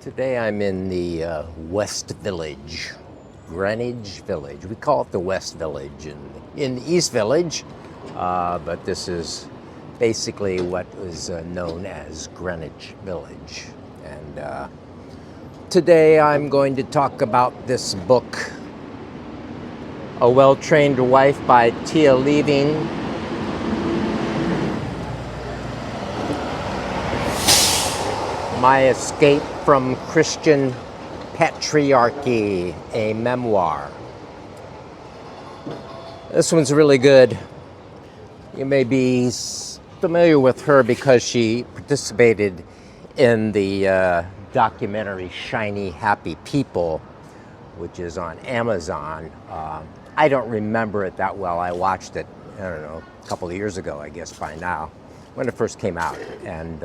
Today I'm in the West Village, Greenwich Village. We call it the West Village in the East Village, but this is basically what is known as Greenwich Village. And today I'm going to talk about this book, A Well-Trained Wife by Tia Levings. My Escape from Christian Patriarchy, a memoir. This one's really good. You may be familiar with her because she participated in the documentary Shiny Happy People, which is on Amazon. I don't remember it that well. I watched it, I don't know, a couple of years ago, I guess by now, when it first came out. And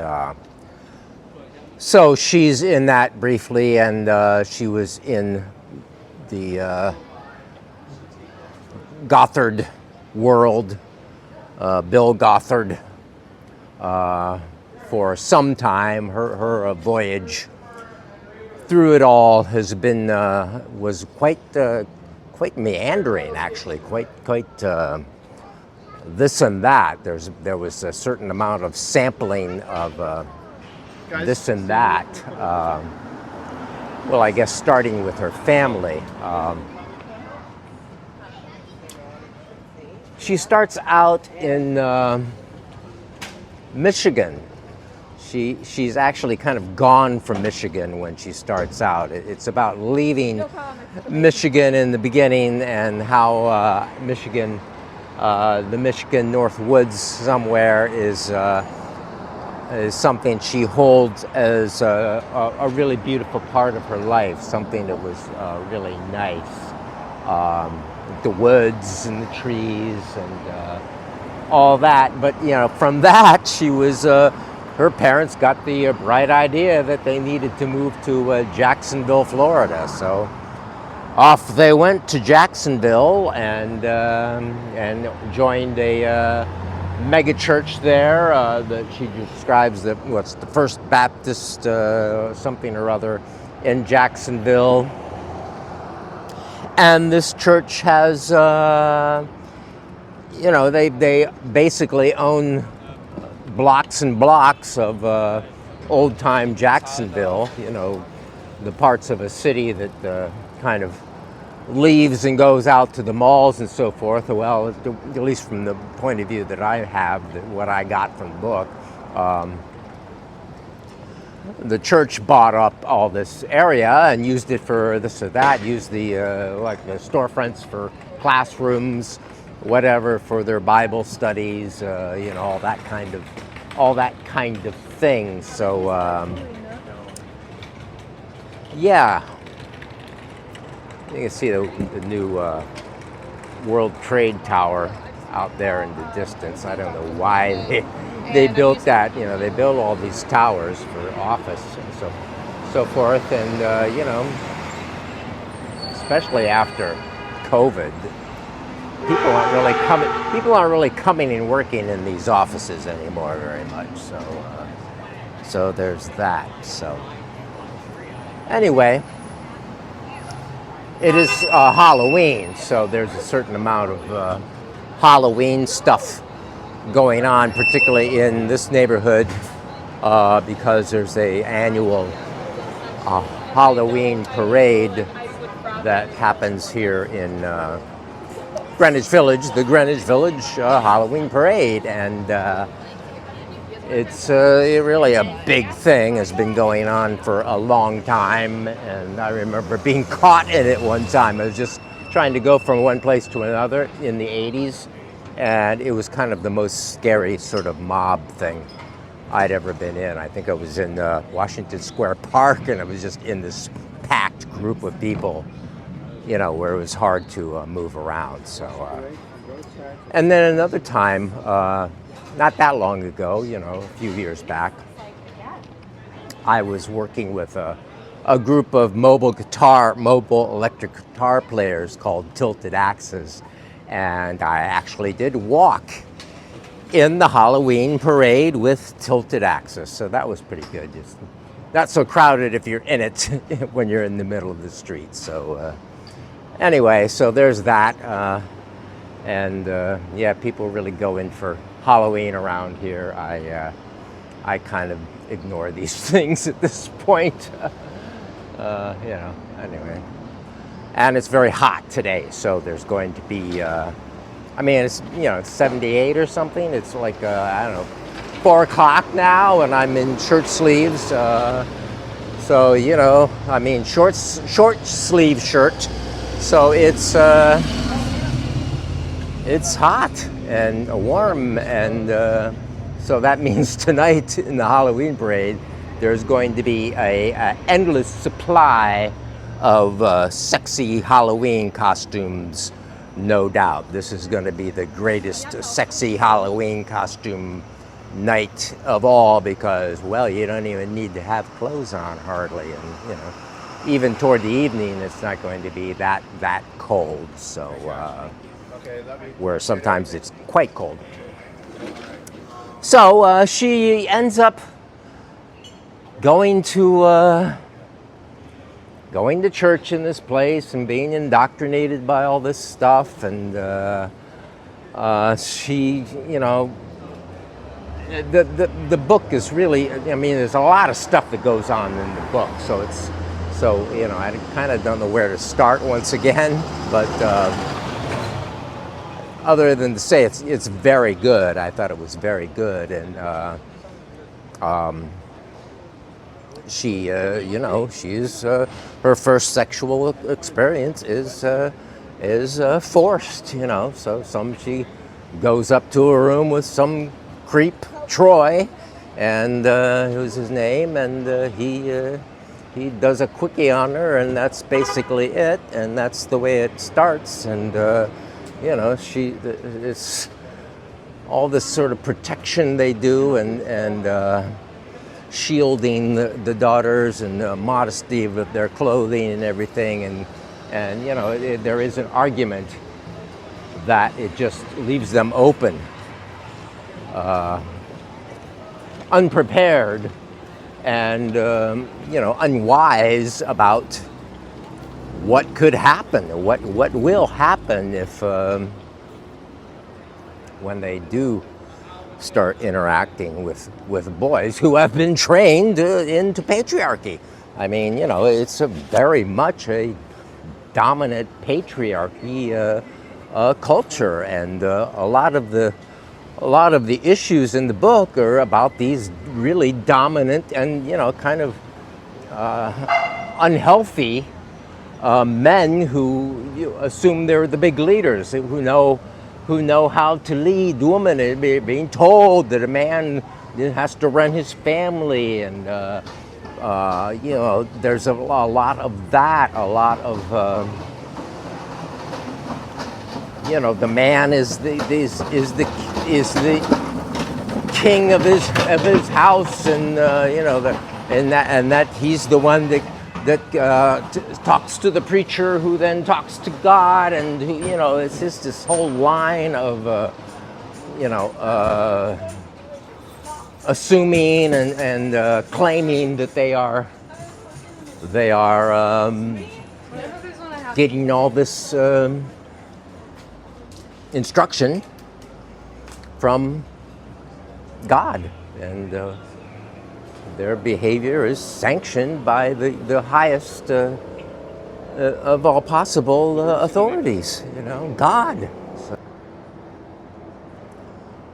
so she's in that briefly, and she was in the Gothard world, Bill Gothard, for some time. Her voyage through it all has been was quite meandering, actually, quite this and that. There was a certain amount of sampling of this and that. Well, I guess starting with her family. She starts out in Michigan. She's actually kind of gone from Michigan when she starts out. It's about leaving Michigan in the beginning and how Michigan, the Michigan North Woods somewhere is something she holds as a really beautiful part of her life, something that was really nice. The woods and the trees and all that. But, you know, from that, she was, her parents got the bright idea that they needed to move to Jacksonville, Florida. So off they went to Jacksonville and joined a mega church there that she describes that what's the First Baptist something or other in Jacksonville. And this church has, you know, they basically own blocks and blocks of old-time Jacksonville, you know, the parts of a city that kind of leaves and goes out to the malls and so forth. Well, at least from the point of view that I have, what I got from the book, the church bought up all this area and used it for this or that, used the like the storefronts for classrooms, whatever, for their Bible studies, you know, all that kind of thing. So yeah. You can see the new World Trade Tower out there in the distance. I don't know why they built that. You know, they built all these towers for office and so forth. And you know, especially after COVID, people aren't really coming and working in these offices anymore very much. So there's that. So anyway. It is Halloween, so there's a certain amount of Halloween stuff going on, particularly in this neighborhood, because there's an annual Halloween parade that happens here in Greenwich Village, the Greenwich Village Halloween Parade, and it's really a big thing. Has been going on for a long time, and I remember being caught in it one time. I was just trying to go from one place to another in the 80s, and it was kind of the most scary sort of mob thing I'd ever been in. I think I was in Washington Square Park, and I was just in this packed group of people, you know, where it was hard to move around. So, and then another time, not that long ago, you know, a few years back, I was working with a group of mobile electric guitar players called Tilted Axes, and I actually did walk in the Halloween parade with Tilted Axes, so that was pretty good. Just not so crowded if you're in it when you're in the middle of the street. So anyway, so there's that. And yeah, people really go in for Halloween around here. I kind of ignore these things at this point. You know, anyway. And it's very hot today, so there's going to be, I mean, it's, you know, it's 78 or something. It's like, I don't know, 4 o'clock now, and I'm in shirt sleeves. So, you know, I mean, short sleeve shirt. So it's hot and warm, and so that means tonight in the Halloween parade, there's going to be a endless supply of sexy Halloween costumes, no doubt. This is going to be the greatest sexy Halloween costume night of all, because, well, you don't even need to have clothes on hardly, and you know, even toward the evening, it's not going to be that cold. So, where sometimes it's quite cold. So she ends up going to church in this place and being indoctrinated by all this stuff, and she, you know, the book is really, I mean, there's a lot of stuff that goes on in the book, so it's, so, you know, I kind of don't know where to start once again, but other than to say it's very good. I thought it was very good, and she, you know, she's her first sexual experience is forced, you know. So she goes up to a room with some creep, Troy, and who's his name, and he does a quickie on her, and that's basically it, and that's the way it starts, and you know, it's all this sort of protection they do, and shielding the daughters, and modesty of their clothing and everything, and you know, there is an argument that it just leaves them open, unprepared, and you know, unwise about what could happen, what will happen if when they do start interacting with boys who have been trained into patriarchy. I mean, you know, it's very much a dominant patriarchy culture, and a lot of the issues in the book are about these really dominant and, you know, kind of unhealthy men who assume they're the big leaders, who know how to lead women, and being told that a man has to run his family, and you know, there's a lot of that, a lot of you know, the man is the king of his house, and you know, and that he's the one that talks to the preacher, who then talks to God, and who, you know, it's just this whole line of you know, assuming and claiming that they are getting all this instruction from God, and their behavior is sanctioned by the highest of all possible authorities, you know, God.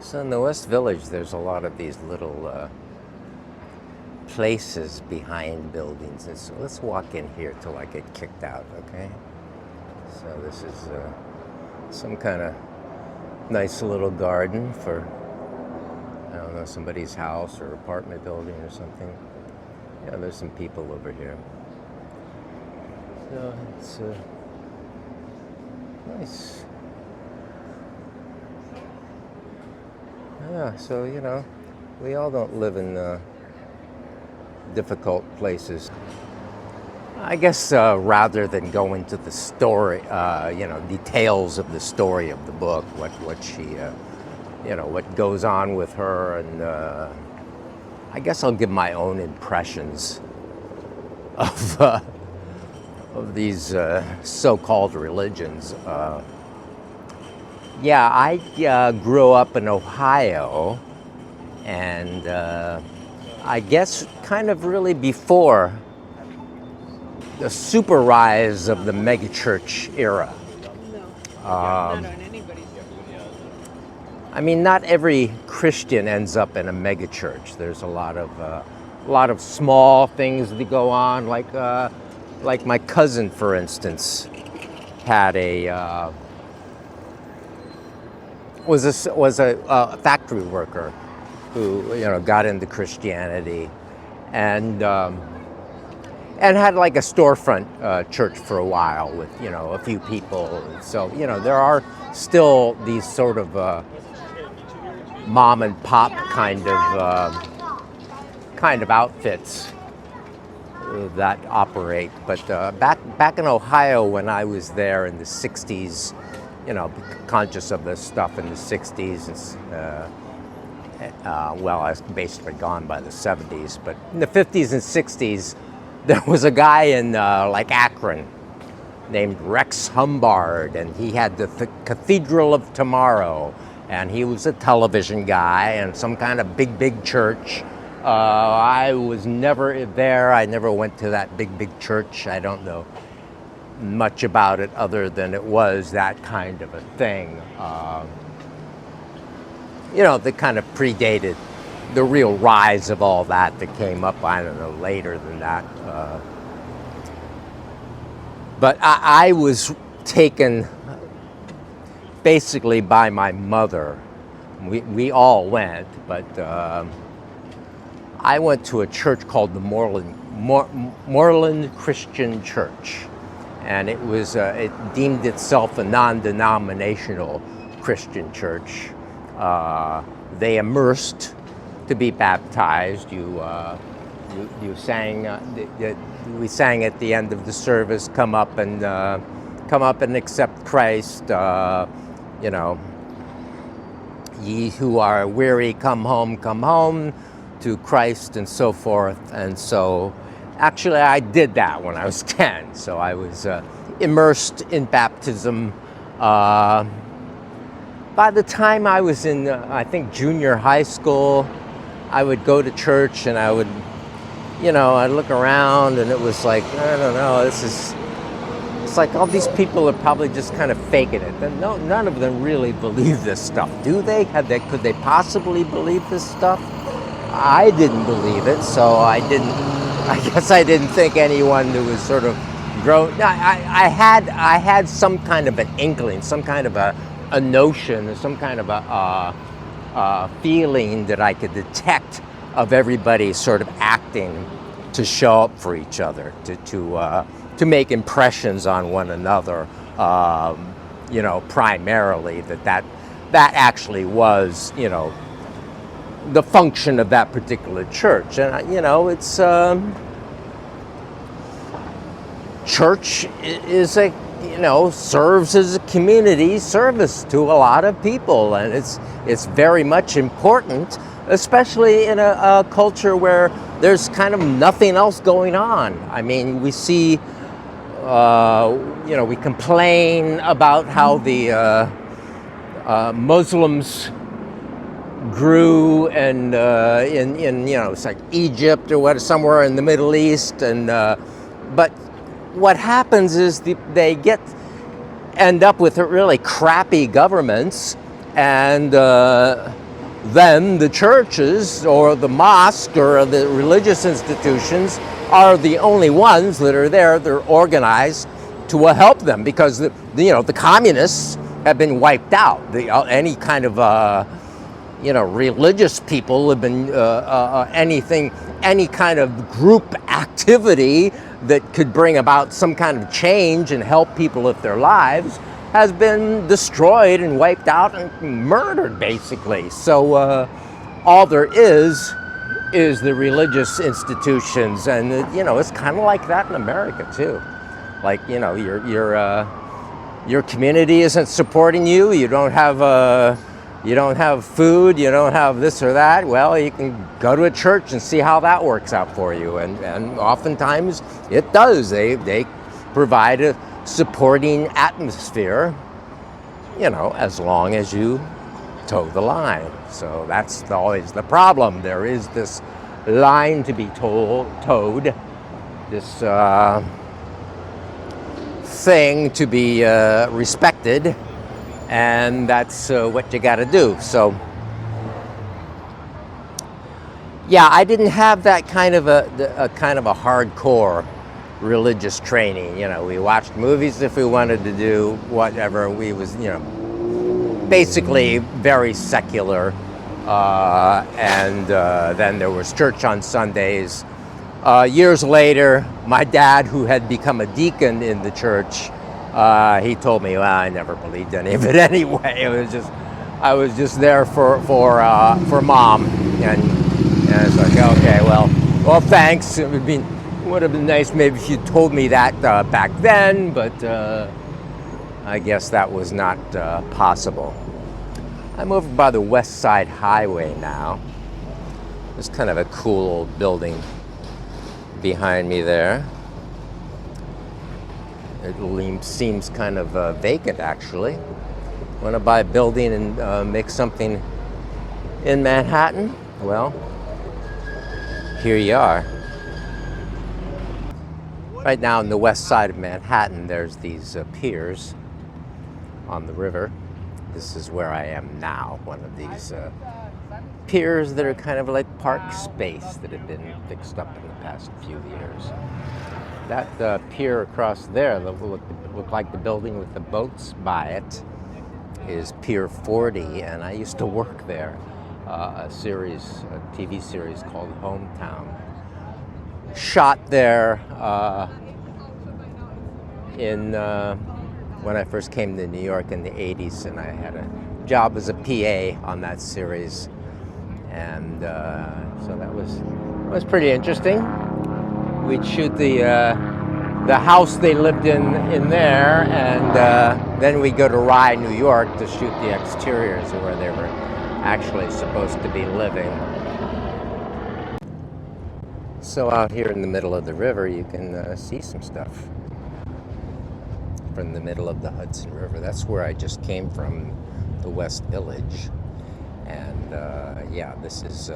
So in the West Village, there's a lot of these little places behind buildings, and so let's walk in here till I get kicked out, okay? So this is some kind of nice little garden for, I don't know, somebody's house or apartment building or something. Yeah, there's some people over here. So it's nice. Yeah, so, you know, we all don't live in difficult places. I guess rather than go into the story, you know, details of the story of the book, what she, you know, what goes on with her, and I guess I'll give my own impressions of, of these so-called religions. Yeah, I grew up in Ohio, and I guess kind of really before the super rise of the megachurch era. Not on anybody's. I mean, not every Christian ends up in a megachurch. There's a lot of small things that go on, like my cousin, for instance, had was a factory worker who got into Christianity, and had like a storefront church for a while with a few people. So there are still these sort of mom and pop kind of outfits that operate. But back in Ohio, when I was there in the '60s, conscious of this stuff in the '60s, well, I was basically gone by the '70s, but in the '50s and '60s, there was a guy in like Akron named Rex Humbard, and he had the Cathedral of Tomorrow, and he was a television guy and some kind of big church. I was never there. I never went to that big church. I don't know much about it other than it was that kind of a thing. That kind of predated the real rise of all that came up, I don't know, later than that. But I was taken basically by my mother. We all went, but I went to a church called the Moreland Christian Church, and it deemed itself a non-denominational Christian church. They immersed to be baptized. You sang. We sang at the end of the service. Come up and accept Christ. Ye who are weary, come home to Christ, and so forth. And so, actually, I did that when I was 10. So I was immersed in baptism. By the time I was in, I think, junior high school, I would go to church and I would, I'd look around and it was like, I don't know, it's like all these people are probably just kind of faking it. And none of them really believe this stuff, do they? Could they possibly believe this stuff? I didn't believe it, so I guess I didn't think anyone who was sort of grown. I had some kind of an inkling, some kind of a notion, some kind of a feeling that I could detect of everybody sort of acting to show up for each other, to make impressions on one another. Primarily that actually was the function of that particular church, and it's church is a serves as a community service to a lot of people, and it's very much important, especially in a culture where there's kind of nothing else going on. I mean, we see, we complain about how the Muslims grew and in it's like Egypt or somewhere in the Middle East, and but what happens is they end up with really crappy governments, and then the churches or the mosque or the religious institutions are the only ones that are there. They're organized to help them because the communists have been wiped out. Any kind of religious people have been any kind of group activity that could bring about some kind of change and help people with their lives has been destroyed and wiped out and murdered, basically. So all there is the religious institutions, and it's kind of like that in America too. Like your community isn't supporting you. You don't have you don't have food, you don't have this or that, well, you can go to a church and see how that works out for you. And oftentimes it does. They provide a supporting atmosphere, as long as you toe the line. So that's always the problem. There is this line to be towed, this thing to be respected, and that's what you got to do. So, yeah, I didn't have that kind of a hardcore religious training. We watched movies if we wanted to do whatever. We was, basically very secular. And then there was church on Sundays. Years later, my dad, who had become a deacon in the church, he told me, well, I never believed any of it anyway. I was just there for mom, and it's like, okay, well, thanks. It would have been nice maybe if you told me that back then, but I guess that was not possible. I'm over by the West Side Highway now. There's kind of a cool old building behind me there. It seems kind of vacant, actually. Want to buy a building and make something in Manhattan? Well, here you are. Right now on the west side of Manhattan, there's these piers on the river. This is where I am now, one of these piers that are kind of like park space that have been fixed up in the past few years. That pier across there that look like the building with the boats by it is Pier 40, and I used to work there. A TV series called Hometown. Shot there when I first came to New York in the 80s, and I had a job as a PA on that series, and so that was pretty interesting. We'd shoot the house they lived in there, and then we'd go to Rye, New York to shoot the exteriors where they were actually supposed to be living. So out here in the middle of the river, you can see some stuff from the middle of the Hudson River. That's where I just came from, the West Village. And yeah, this is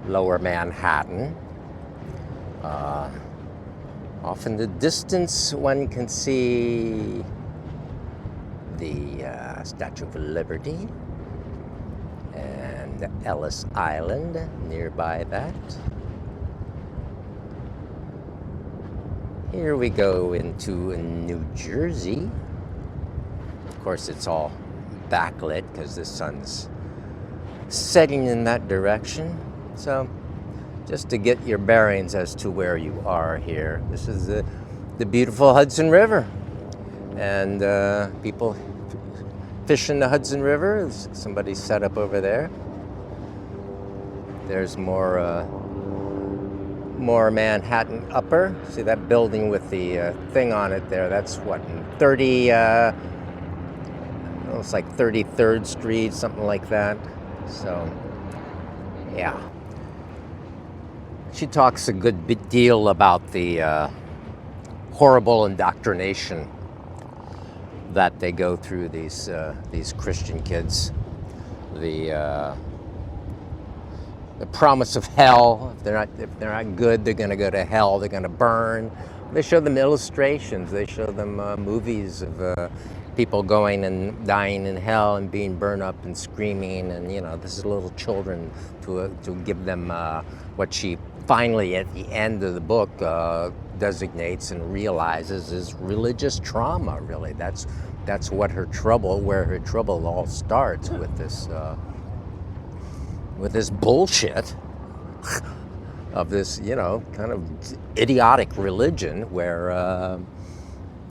Lower Manhattan. Off in the distance, one can see the Statue of Liberty and Ellis Island nearby that. Here we go into New Jersey. Of course, it's all backlit because the sun's setting in that direction. So, just to get your bearings as to where you are here. This is the beautiful Hudson River. And people fish in the Hudson River. There's somebody set up over there. There's more Manhattan Upper. See that building with the thing on it there? That's what, 30, it's like 33rd Street, something like that. So, yeah. She talks a good deal about the horrible indoctrination that they go through, these Christian kids. The promise of hell. If they're not good, they're going to go to hell. They're going to burn. They show them illustrations. They show them movies of people going and dying in hell and being burned up and screaming. And this is little children to give them what she finally, at the end of the book, designates and realizes is religious trauma. Really, that's what where her trouble all starts with this bullshit of this, kind of idiotic religion where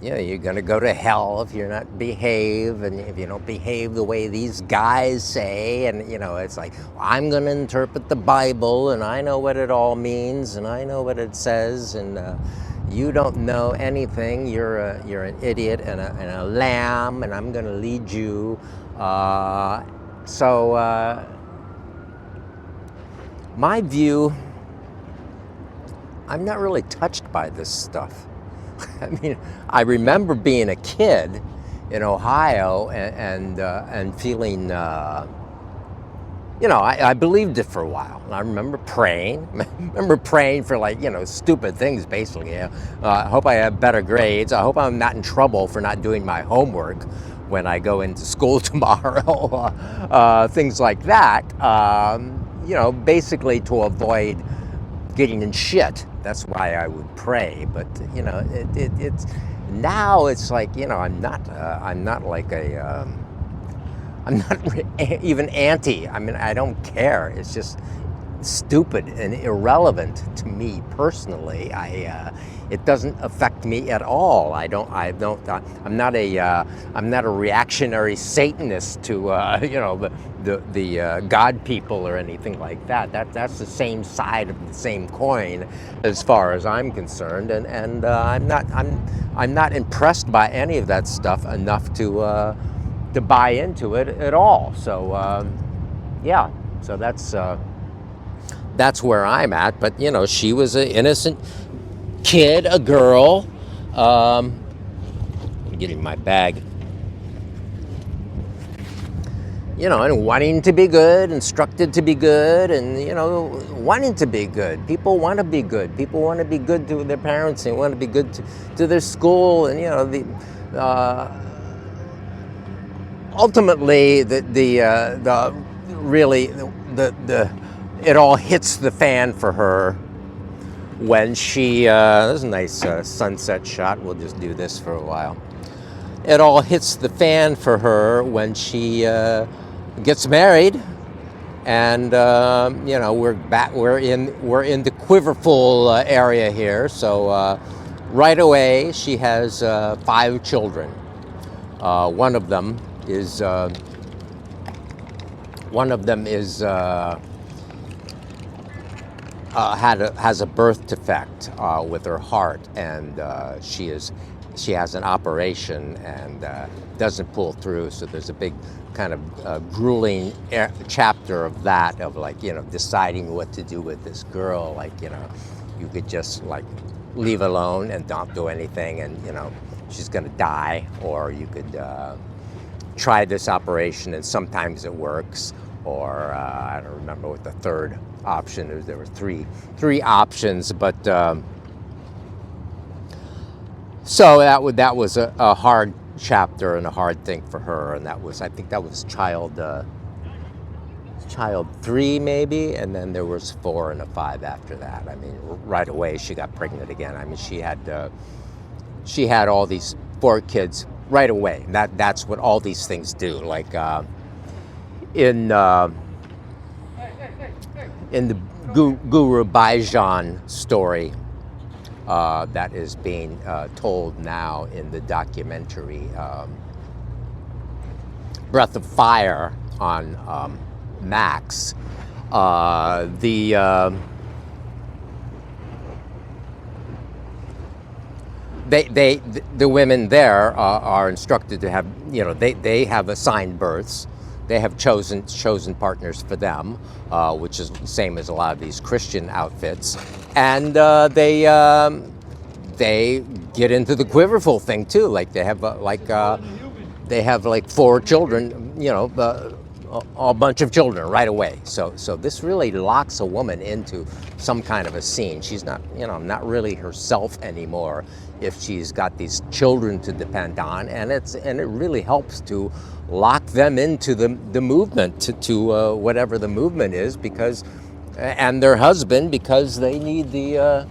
you're going to go to hell if you're not behave, and if you don't behave the way these guys say. And it's like, I'm going to interpret the Bible, and I know what it all means, and I know what it says, and you don't know anything. You're an idiot and a lamb, and I'm going to lead you. My view, I'm not really touched by this stuff. I mean, I remember being a kid in Ohio and feeling, I believed it for a while. And I remember praying. For stupid things, basically. I hope I have better grades. I hope I'm not in trouble for not doing my homework when I go into school tomorrow. Things like that. Basically to avoid getting in shit. That's why I would pray. But it's now it's like I'm not like I'm not even anti. I mean, I don't care. It's just stupid and irrelevant to me personally. It doesn't affect me at all. I'm not a reactionary Satanist to the God people or anything like that. That's the same side of the same coin, as far as I'm concerned. And I'm not impressed by any of that stuff enough to buy into it at all. So yeah. So that's where I'm at. But she was an innocent kid, a girl. I'm getting my bag. And wanting to be good, instructed to be good, and wanting to be good. People want to be good. People want to be good to their parents. They want to be good to their school, and ultimately it all hits the fan for her when she, there's a nice sunset shot. We'll just do this for a while. It all hits the fan for her when she gets married, and we're in the Quiverful area here. So right away she has 5 children. One of them is has a birth defect with her heart, and she has an operation and doesn't pull through. So there's a big kind of grueling chapter of that, of deciding what to do with this girl. You could just leave alone and don't do anything, and she's going to die, or you could try this operation, and sometimes it works. Or I don't remember what the third option is. There were three options, but so that was a hard chapter and a hard thing for her. And I think that was child 3 maybe, and then there was 4 and a 5 after that. I mean, right away she got pregnant again. I mean, she had all these 4 kids right away. That's what all these things do. In the Guru Baijan story that is being told now in the documentary Breath of Fire on Max, the women there are instructed to have, they have assigned births. They have chosen partners for them, which is the same as a lot of these Christian outfits, and they get into the Quiverful thing too. They have 4 children, a bunch of children right away. So this really locks a woman into some kind of a scene. She's not, not really herself anymore if she's got these children to depend on, and it really helps to lock them into the movement, to whatever the movement is, and their husband, because they need the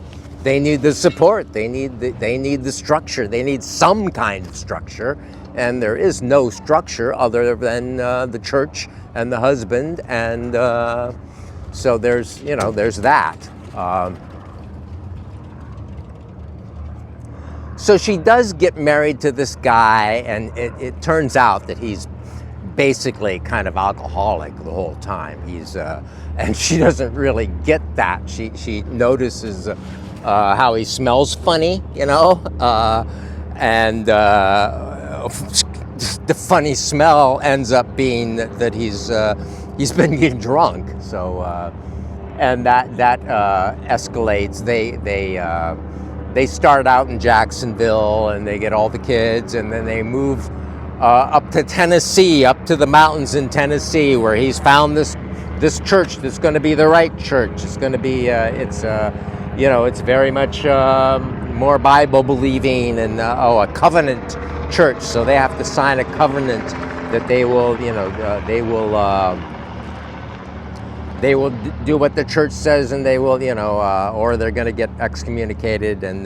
support, they need the structure, they need some kind of structure, and there is no structure other than the church and the husband, and so there's that. So she does get married to this guy, and it turns out that he's basically kind of alcoholic the whole time. He's and she doesn't really get that. She notices how he smells funny, you know, and the funny smell ends up being that he's been getting drunk. So and that escalates. They start out in Jacksonville, and they get all the kids, and then they move up to Tennessee, up to the mountains in Tennessee, where he's found this church that's going to be the right church. It's going to be it's very much more Bible believing, and a covenant church. So they have to sign a covenant that they will do what the church says, and they will, or they're going to get excommunicated, and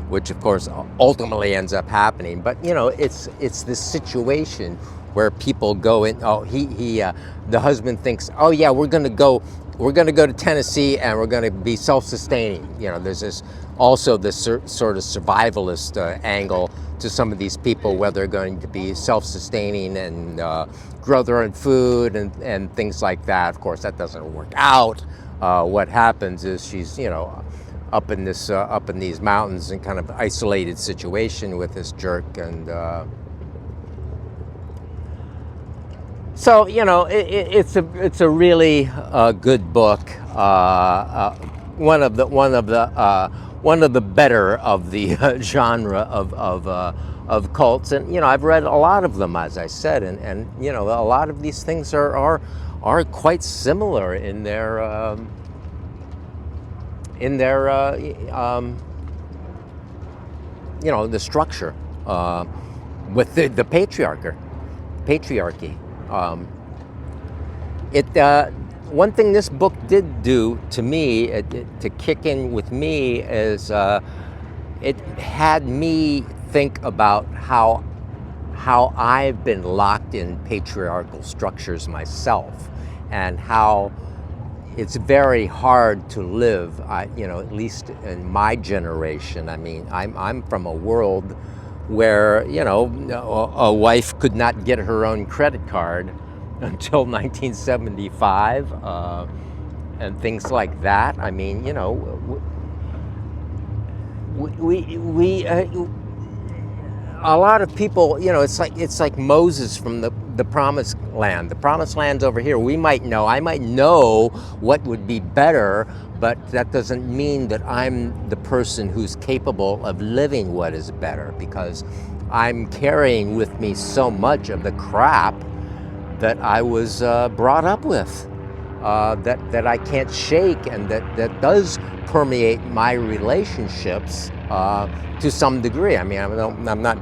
which of course ultimately ends up happening. But it's this situation where people go in. Oh, the husband thinks, oh yeah, we're going to go to Tennessee, and we're going to be self-sustaining. There's this sort of survivalist angle to some of these people, where they're going to be self-sustaining and grow their own food and things like that. Of course, that doesn't work out. What happens is she's up in these mountains in kind of isolated situation with this jerk, and so it's a really good book. One of the better of the genre of cults, and I've read a lot of them, as I said, and a lot of these things are quite similar in their the structure with the patriarchy. One thing this book did do to me, to kick in with me, is it had me think about how I've been locked in patriarchal structures myself, and how it's very hard to live. At least in my generation. I mean, I'm from a world where a wife could not get her own credit card until 1975, and things like that. I mean, we a lot of people, it's like Moses from the promised land. The promised land's over here. I might know what would be better, but that doesn't mean that I'm the person who's capable of living what is better, because I'm carrying with me so much of the crap that I was brought up with, that I can't shake, and that does permeate my relationships to some degree. I mean, I'm not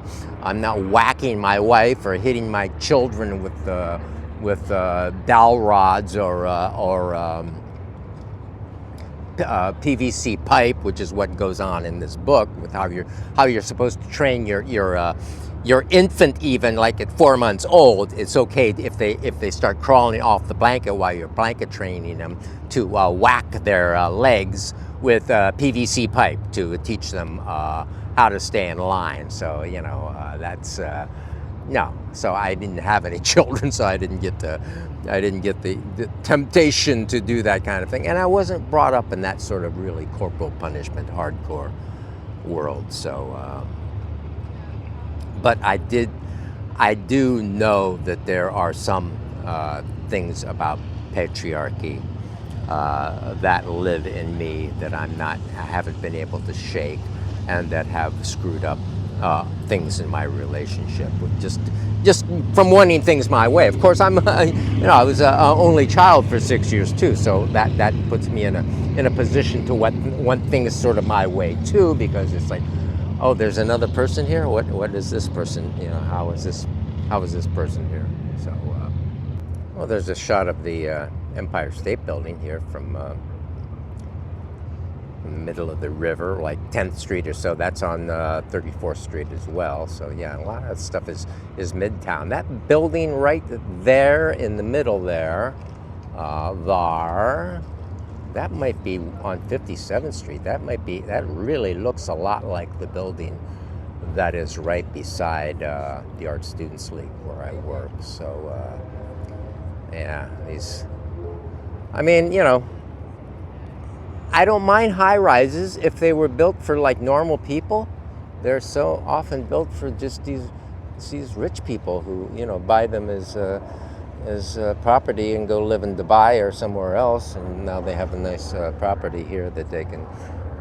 whacking my wife or hitting my children with dowel rods or PVC pipe, which is what goes on in this book, with how you're supposed to train your infant, even like at 4 months old. It's okay if they start crawling off the blanket while you're blanket training them, to whack their legs with PVC pipe to teach them how to stay in line. So that's no. So I didn't have any children, so I didn't get the temptation to do that kind of thing, and I wasn't brought up in that sort of really corporal punishment, hardcore world. So. But I do know that there are some things about patriarchy that live in me that I haven't been able to shake, and that have screwed up things in my relationship, just from wanting things my way. Of course, I was an only child for 6 years too, so that puts me in a position to want things sort of my way too, because it's like, oh, there's another person here. What is this person? How is this person here? So, well, there's a shot of the Empire State Building here from the middle of the river, like 10th Street or so. That's on 34th Street as well. So yeah, a lot of stuff is Midtown. That building right there in the middle there, that might be on 57th Street. That really looks a lot like the building that is right beside the Art Students League where I work. So, yeah, I mean, you know, I don't mind high rises if they were built for like normal people. They're so often built for just these rich people who, you know, buy them as property and go live in Dubai or somewhere else, and now they have a nice property here that they can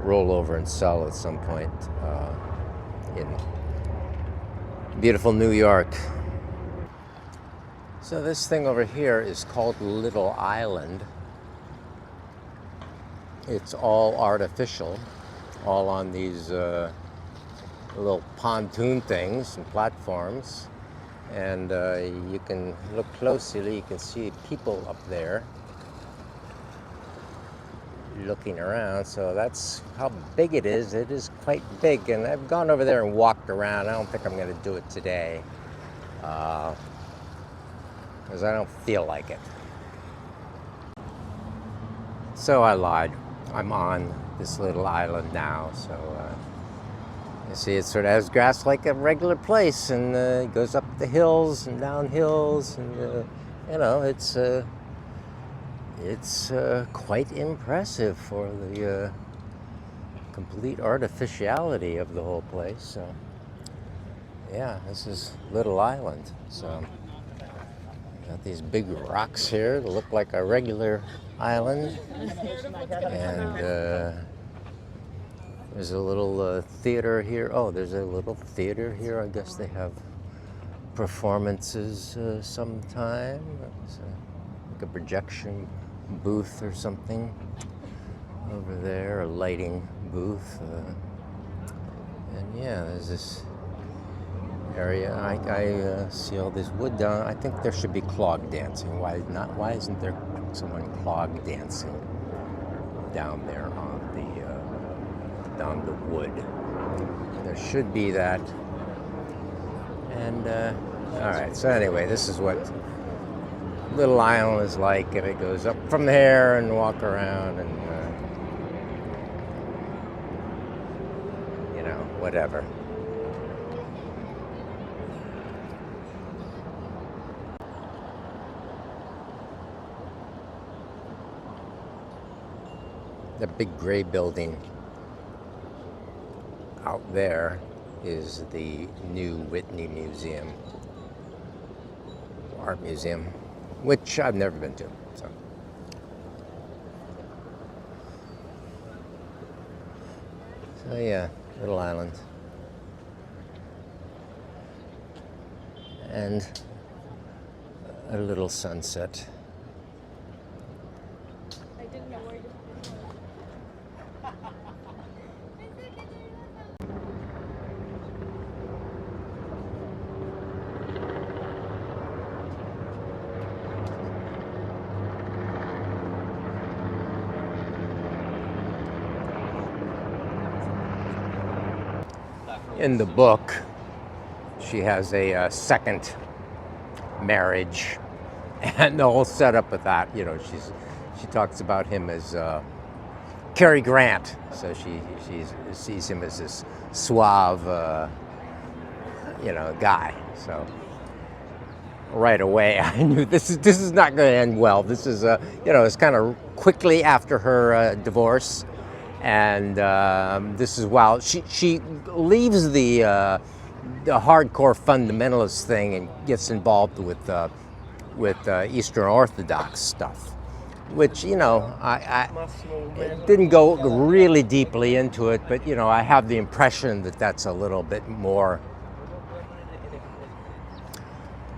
roll over and sell at some point in beautiful New York. So this thing over here is called Little Island. It's all artificial, all on these little pontoon things and platforms. And you can look closely, you can see people up there looking around. So that's how big it is. It is quite big, and I've gone over there and walked around. I don't think I'm going to do it today because I don't feel like it. So I lied. I'm on this little island now, so you see it sort of has grass like a regular place, and it goes up the hills and down hills, and you know, it's quite impressive for the complete artificiality of the whole place. So yeah, this is Little Island. So got these big rocks here that look like a regular island, and there's a little theater here. Oh, there's a little theater here. I guess they have performances sometime. It's like a projection booth or something over there, a lighting booth. And yeah, there's this area. I see all this wood down. I think there should be clog dancing. Why not? Why isn't there someone clog dancing down there on down the wood? There should be that. And all right. So anyway, this is what Little Island is like, and it goes up from there and walk around and you know, whatever. The big gray building out there is the new Whitney Museum, art museum, which I've never been to. So yeah, Little Island. And a little sunset. I didn't know where you In the book, she has a second marriage, and the whole setup with that, you know, she talks about him as Cary Grant, so she sees him as this suave, you know, guy. So right away, I knew this is not going to end well. This is you know, it's kind of quickly after her divorce. And this is while she leaves the hardcore fundamentalist thing and gets involved with Eastern Orthodox stuff, which, you know, I didn't go really deeply into it, but, you know, I have the impression that that's a little bit more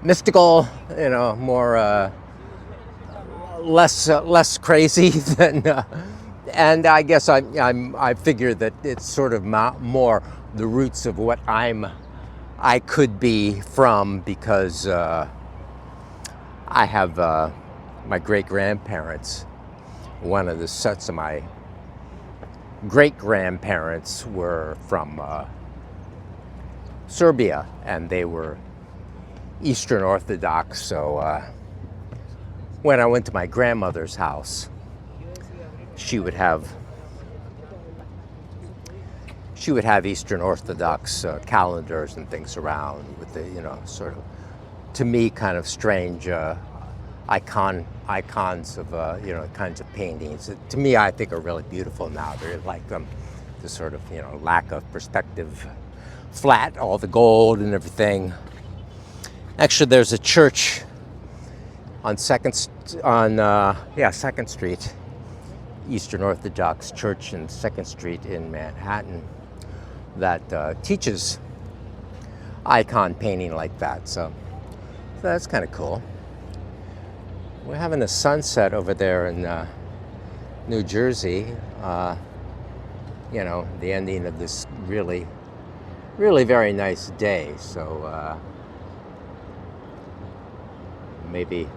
mystical, you know, more less crazy than. And I guess I figure that it's sort of more the roots of what I could be from, because I have my great-grandparents. One of the sets of my great-grandparents were from Serbia, and they were Eastern Orthodox. So when I went to my grandmother's house, she would have she would have Eastern Orthodox calendars and things around with the, sort of, to me, kind of strange icons of, kinds of paintings that, to me, I think are really beautiful now. They're like the sort of, lack of perspective, flat, all the gold and everything. Actually, there's a church on Second Street, Eastern Orthodox Church in 2nd Street in Manhattan, that teaches icon painting like that. So that's kind of cool. We're having a sunset over there in New Jersey. The ending of this really, really very nice day. So maybe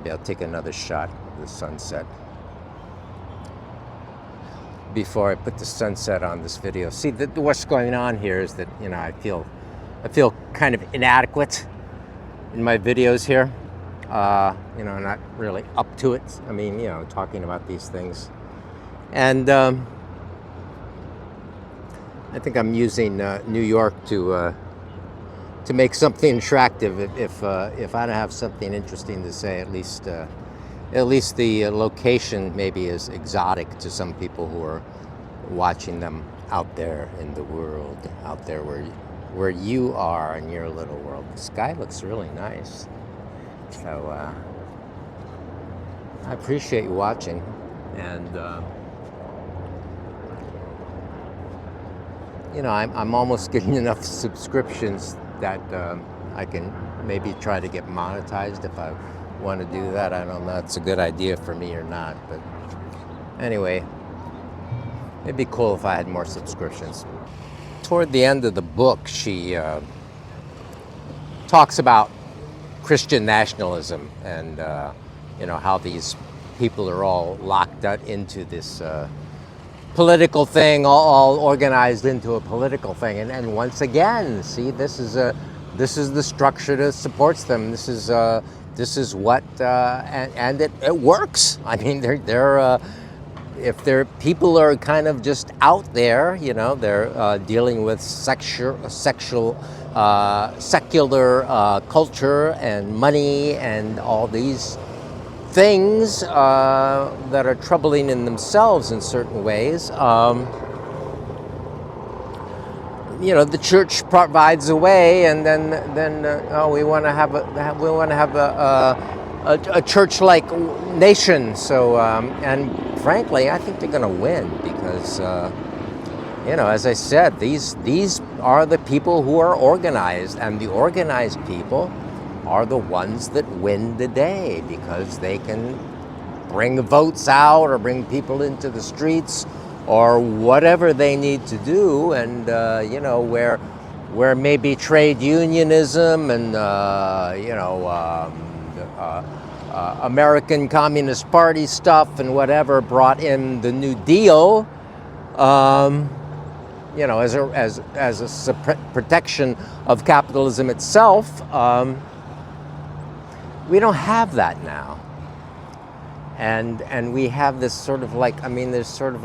I'll take another shot of the sunset before I put the sunset on this video. See, what's going on here is that, I feel kind of inadequate in my videos here. Not really up to it. I mean, talking about these things. And I think I'm using New York to make something attractive. If I don't have something interesting to say, at least the location maybe is exotic to some people who are watching them out there in the world, out there where you are in your little world. The sky looks really nice. So I appreciate you watching, and I'm almost getting enough subscriptions that I can maybe try to get monetized if I want to do that. I don't know if that's a good idea for me or not, but anyway, it'd be cool if I had more subscriptions. Toward the end of the book, she talks about Christian nationalism and how these people are all locked out into this political thing, all organized into a political thing. And once again, see, this is the structure that supports them. This is what and it works. I mean, they're if their people are kind of just out there, they're dealing with secular culture and money and all these things that are troubling in themselves in certain ways. The church provides a way, and then we want to have a church-like nation. So and frankly, I think they're going to win because as I said, these are the people who are organized, and the organized people are the ones that win the day because they can bring votes out or bring people into the streets or whatever they need to do. And where maybe trade unionism and American Communist Party stuff and whatever brought in the New Deal, as a protection of capitalism itself. We don't have that now, and we have this sort of there's sort of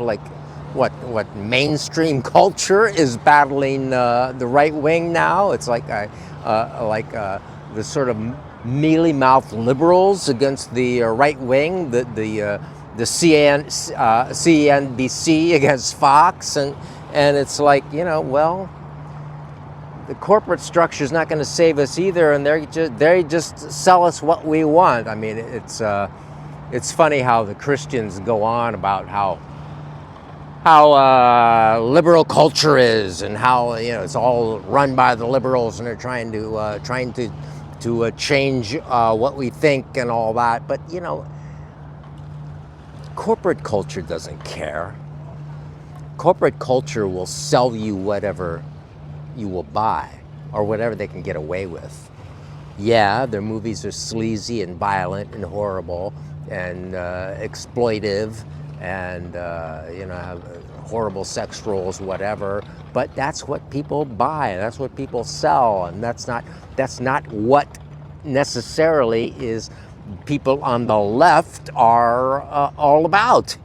what mainstream culture is battling the right wing now. It's like the sort of mealy-mouthed liberals against the right wing, the CNBC against Fox, and it's like, the corporate structure is not going to save us either, and they just sell us what we want. I mean, it's funny how the Christians go on about how liberal culture is, and how it's all run by the liberals, and they're trying to change what we think and all that. But corporate culture doesn't care. Corporate culture will sell you whatever you will buy, or whatever they can get away with. Yeah, their movies are sleazy and violent and horrible and exploitive and have horrible sex roles, whatever. But that's what people buy. That's what people sell, and that's not what necessarily is people on the left are all about.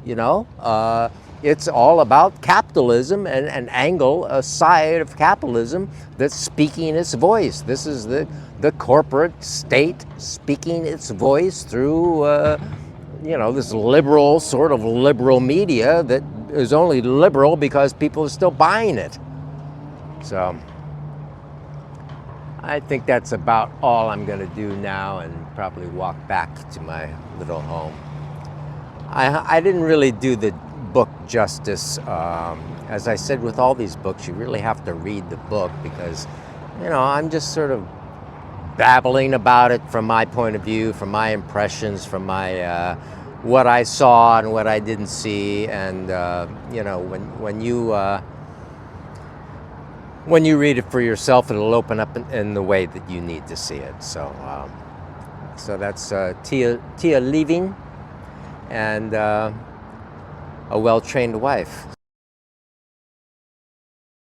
it's all about capitalism and an angle, a side of capitalism that's speaking its voice. This is the corporate state speaking its voice through, this liberal, sort of liberal media that is only liberal because people are still buying it. So I think that's about all I'm going to do now, and probably walk back to my little home. I didn't really do the book justice. As I said, with all these books, you really have to read the book, because, I'm just sort of babbling about it from my point of view, from my impressions, from my what I saw and what I didn't see. And when you read it for yourself, it'll open up in the way that you need to see it. So that's Tia Leving, and a well-trained wife.